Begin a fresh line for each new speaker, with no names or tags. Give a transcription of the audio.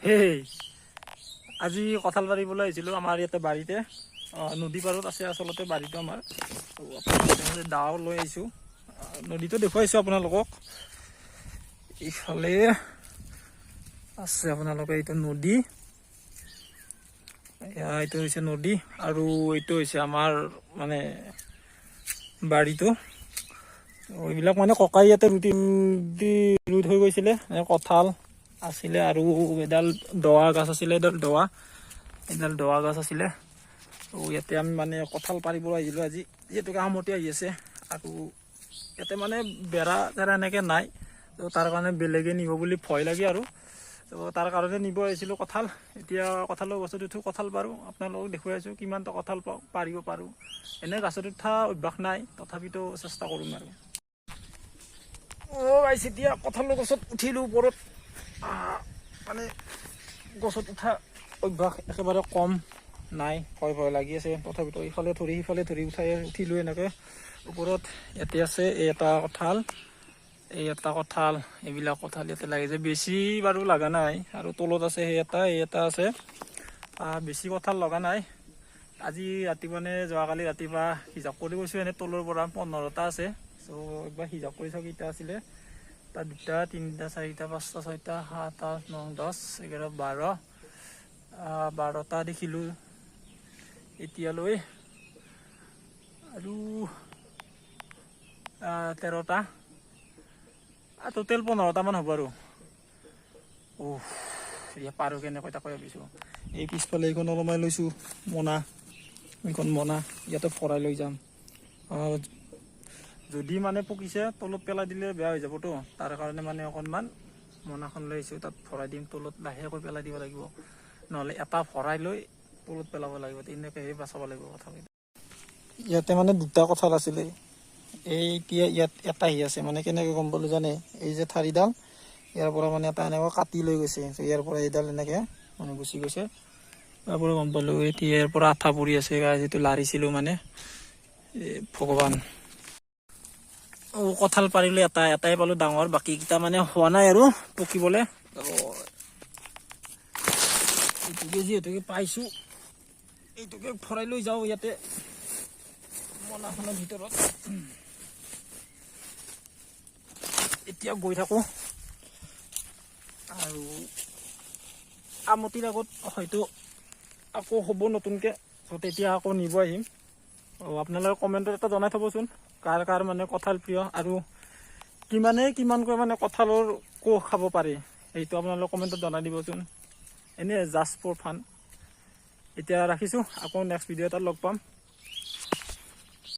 হেই আজি কঁঠাল পাৰিবলৈ আহিছিলোঁ আমাৰ ইয়াতে বাৰীতে নদী পাৰত আছে আচলতে বাৰীটো আমাৰ দাও লৈ আহিছোঁ নদীটো দেখুৱাইছোঁ আপোনালোকক ইফালে আছে আপোনালোকে এইটো নদী এইটো হৈছে নদী আৰু এইটো হৈছে আমাৰ মানে বাৰীটো এইবিলাক মানে ককাই ইয়াতে ৰুই থৈ গৈছিলে কঁঠাল আছিলে আৰু এডাল দৱা গছ আছিলে এডাল দৱা গছ আছিলে ইয়াতে আমি মানে কঁঠাল পাৰিব আহিছিলোঁ আজি যিহেতুকে আমতি আহি আছে আৰু ইয়াতে মানে বেৰা চেৰা এনেকৈ নাই তো তাৰ কাৰণে বেলেগে নিব বুলি ভয় লাগে আৰু তো তাৰ কাৰণে নিব আহিছিলোঁ কঁঠাল এতিয়া কঁঠালৰ গছত উঠোঁ কঁঠাল পাৰোঁ আপোনালোকক দেখুৱাই আছোঁ কিমানটা কঁঠাল পাৰিব পাৰোঁ এনে গছত উঠা অভ্যাস নাই তথাপিতো চেষ্টা কৰিম আৰু গাইছ এতিয়া কঁঠালৰ গছত উঠিলোঁ ওপৰত মানে গছত উঠা অভ্যাস একেবাৰে কম নাই ভয় লাগি আছে তথাপিতো ইফালে ধৰি সিফালে ধৰি উঠিলোঁ এনেকৈ ওপৰত ইয়াতে আছে এই এটা কঁঠাল এইবিলাক কঁঠাল ইয়াতে লাগিছে বেছি বাৰু লগা নাই আৰু তলত আছে এই এটা আছে বেছি কঁঠাল লগা নাই আজি ৰাতিপুৱা যোৱাকালি ৰাতিপুৱা হিচাপ কৰি গৈছোঁ এনে তলৰ পৰা 15টা আছে চ' একবাৰ হিচাপ কৰি চাওঁ কেইটা আছিলে তাত 2টা 3টা 4টা 5টা 6টা 7 8 9 10 11 12টা দেখিলোঁ এতিয়ালৈ আৰু 13টা টোটেল 15টা মান হ'ব আৰু এতিয়া পাৰোঁ কেনেকৈ তাকৈ ভাবিছোঁ এই পিছফালে এইখন অলপমান লৈছোঁ এইখন মনা ইয়াতে ভৰাই লৈ যাম যদি মানে পকিছে তলত পেলাই দিলে বেয়া হৈ যাবতো তাৰ কাৰণে মানে অকণমান মনাখন লৈ আহিছোঁ তাত ভৰাই দিম তলত লাহেকৈ পেলাই দিব লাগিব নহ'লে এটা ভৰাই লৈ তলত পেলাব লাগিব তেনেকৈহে বাচাব লাগিব কথাকেইটা ইয়াতে মানে 2টা কঁঠাল আছিলে এই ইয়াত এটা আছে মানে কেনেকৈ গম পালোঁ জানে এই যে ঠাৰিডাল ইয়াৰ পৰা মানে এটা এনেকৈ কাটি লৈ গৈছে ইয়াৰ পৰা এইডাল এনেকৈ মানে গুচি গৈছে তাৰ পৰা গম পালোঁ এতিয়া ইয়াৰ পৰা আঠা পৰি আছে যিটো লাৰিছিলোঁ মানে ভগৱান কঁঠাল পাৰিলোঁ এটাই পালোঁ ডাঙৰ বাকীকেইটা মানে হোৱা নাই আৰু পকিবলৈ এইটোকে যিহেতুকে পাইছোঁ এইটোকে ভৰাই লৈ যাওঁ ইয়াতে মনাখনৰ ভিতৰত এতিয়া গৈ থাকোঁ আৰু আমতিৰ আগত হয়তো আকৌ হ'ব নতুনকৈ তেতিয়া আকৌ নিব আহিম আপোনালোকে কমেণ্টত এটা জনাই থ'বচোন কাৰ মানে কঁঠাল প্ৰিয় আৰু কিমানকৈ মানে কঁঠালৰ কোষ খাব পাৰে সেইটো আপোনালোকে কমেণ্টত জনাই দিবচোন এনেই জাষ্ট ফৰ ফান এতিয়া ৰাখিছোঁ আকৌ নেক্সট ভিডিঅ' এটাত লগ পাম